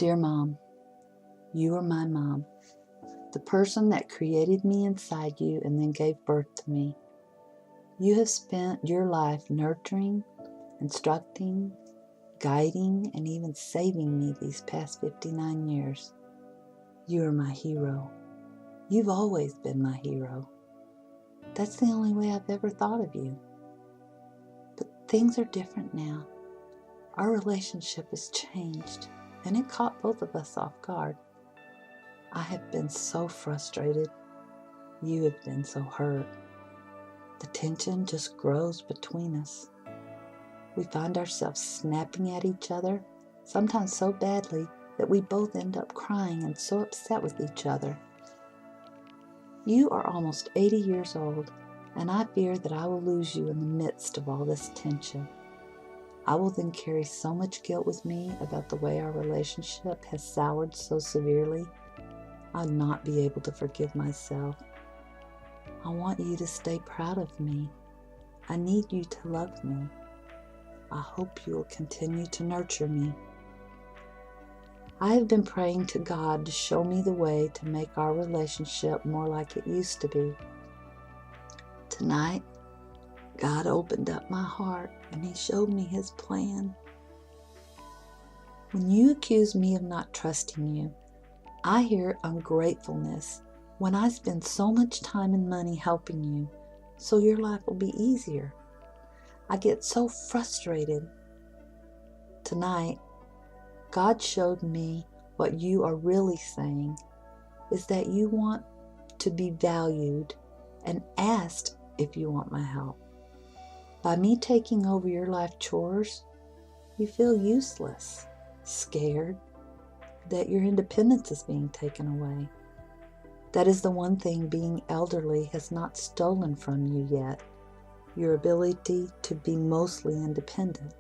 Dear Mom, you are my mom, the person that created me inside you and then gave birth to me. You have spent your life nurturing, instructing, guiding, and even saving me these past 59 years. You are my hero. You've always been my hero. That's the only way I've ever thought of you. But things are different now. Our relationship has changed, and it caught both of us off guard. I have been so frustrated. You have been so hurt. The tension just grows between us. We find ourselves snapping at each other, sometimes so badly that we both end up crying and so upset with each other. You are almost 80 years old, and I fear that I will lose you in the midst of all this tension. I will then carry so much guilt with me about the way our relationship has soured so severely. I'll not be able to forgive myself. I want you to stay proud of me. I need you to love me. I hope you will continue to nurture me. I have been praying to God to show me the way to make our relationship more like it used to be. Tonight, God opened up my heart and He showed me His plan. When you accuse me of not trusting you, I hear ungratefulness when I spend so much time and money helping you, so your life will be easier. I get so frustrated. Tonight, God showed me what you are really saying is that you want to be valued and asked if you want my help. By me taking over your life chores, you feel useless, scared, that your independence is being taken away. That is the one thing being elderly has not stolen from you yet, your ability to be mostly independent.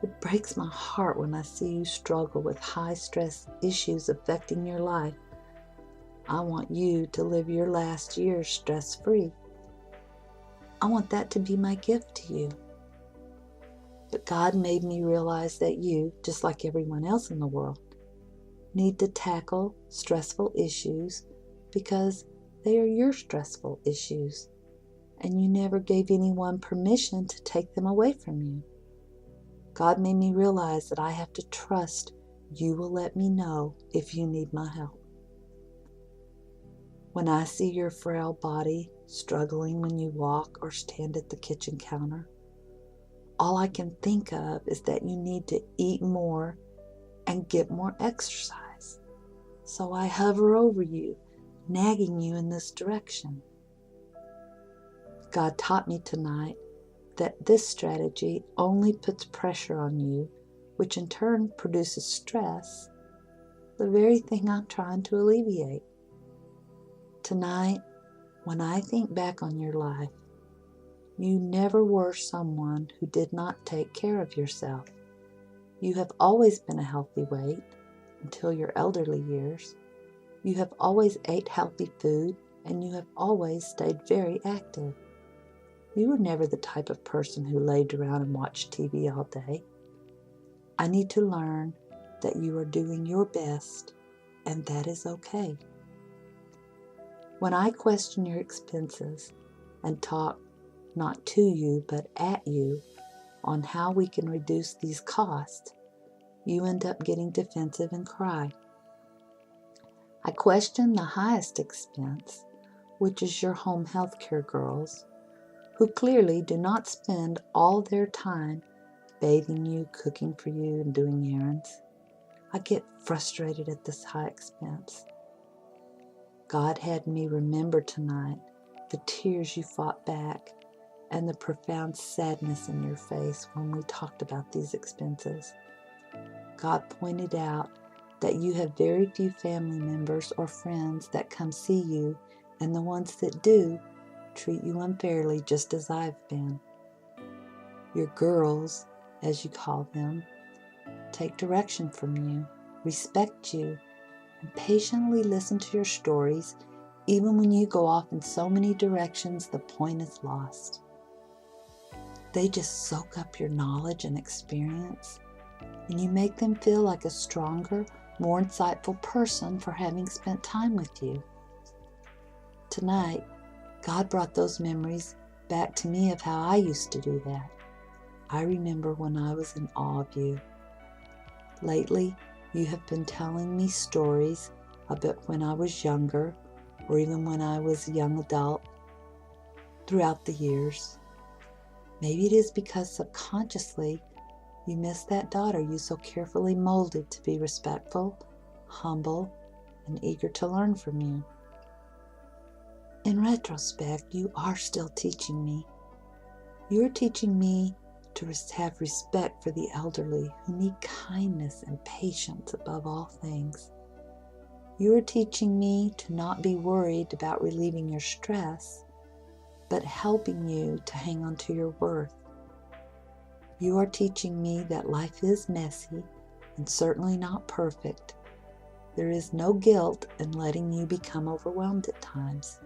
It breaks my heart when I see you struggle with high-stress issues affecting your life. I want you to live your last years stress-free. I want that to be my gift to you. But God made me realize that you, just like everyone else in the world, need to tackle stressful issues because they are your stressful issues, and you never gave anyone permission to take them away from you. God made me realize that I have to trust you will let me know if you need my help. When I see your frail body struggling when you walk or stand at the kitchen counter, all I can think of is that you need to eat more and get more exercise. So I hover over you, nagging you in this direction. God taught me tonight that this strategy only puts pressure on you, which in turn produces stress, the very thing I'm trying to alleviate. Tonight, when I think back on your life, you never were someone who did not take care of yourself. You have always been a healthy weight until your elderly years. You have always ate healthy food, and you have always stayed very active. You were never the type of person who laid around and watched TV all day. I need to learn that you are doing your best, and that is okay. When I question your expenses and talk not to you but at you on how we can reduce these costs, you end up getting defensive and cry. I question the highest expense, which is your home health care girls, who clearly do not spend all their time bathing you, cooking for you, and doing errands. I get frustrated at this high expense. God had me remember tonight the tears you fought back and the profound sadness in your face when we talked about these expenses. God pointed out that you have very few family members or friends that come see you, and the ones that do treat you unfairly just as I've been. Your girls, as you call them, take direction from you, respect you, and patiently listen to your stories, even when you go off in so many directions the point is lost. They just soak up your knowledge and experience and you make them feel like a stronger, more insightful person for having spent time with you. Tonight, God brought those memories back to me of how I used to do that. I remember when I was in awe of you. Lately, you have been telling me stories about when I was younger, or even when I was a young adult, throughout the years. Maybe it is because subconsciously you miss that daughter you so carefully molded to be respectful, humble, and eager to learn from you. In retrospect, you are still teaching me. You are teaching me to have respect for the elderly who need kindness and patience above all things. You are teaching me to not be worried about relieving your stress, but helping you to hang on to your worth. You are teaching me that life is messy and certainly not perfect. There is no guilt in letting you become overwhelmed at times.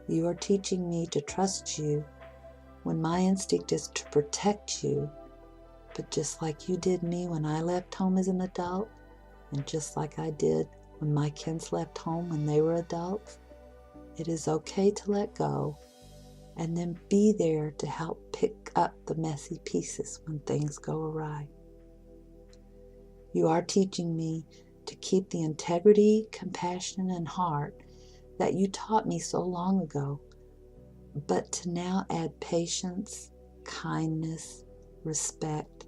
You are teaching me to trust you when my instinct is to protect you, but just like you did me when I left home as an adult, and just like I did when my kids left home when they were adults, it is okay to let go and then be there to help pick up the messy pieces when things go awry. You are teaching me to keep the integrity, compassion, and heart that you taught me so long ago, but to now add patience, kindness, respect,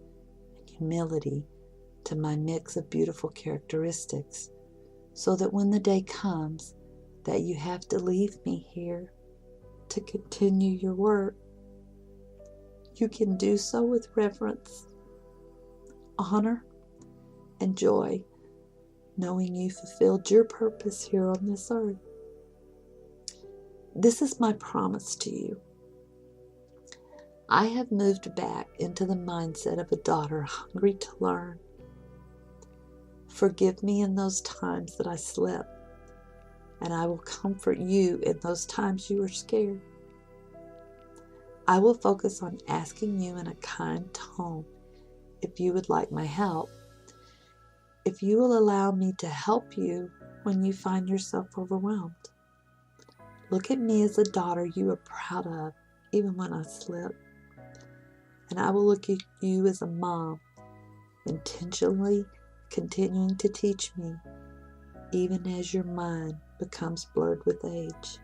and humility to my mix of beautiful characteristics, so that when the day comes that you have to leave me here to continue your work, you can do so with reverence, honor, and joy, knowing you fulfilled your purpose here on this earth. This is my promise to you. I have moved back into the mindset of a daughter hungry to learn. Forgive me in those times that I slip, and I will comfort you in those times you are scared. I will focus on asking you in a kind tone if you would like my help, if you will allow me to help you when you find yourself overwhelmed. Look at me as a daughter you are proud of, even when I slip. And I will look at you as a mom, intentionally continuing to teach me, even as your mind becomes blurred with age.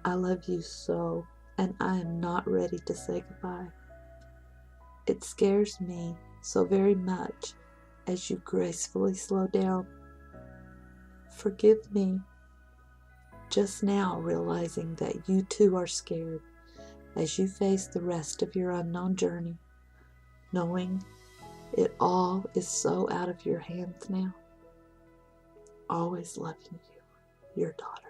I love you so, and I am not ready to say goodbye. It scares me so very much as you gracefully slow down. Forgive me. Just now realizing that you too are scared as you face the rest of your unknown journey, knowing it all is so out of your hands now. Always loving you, your daughter.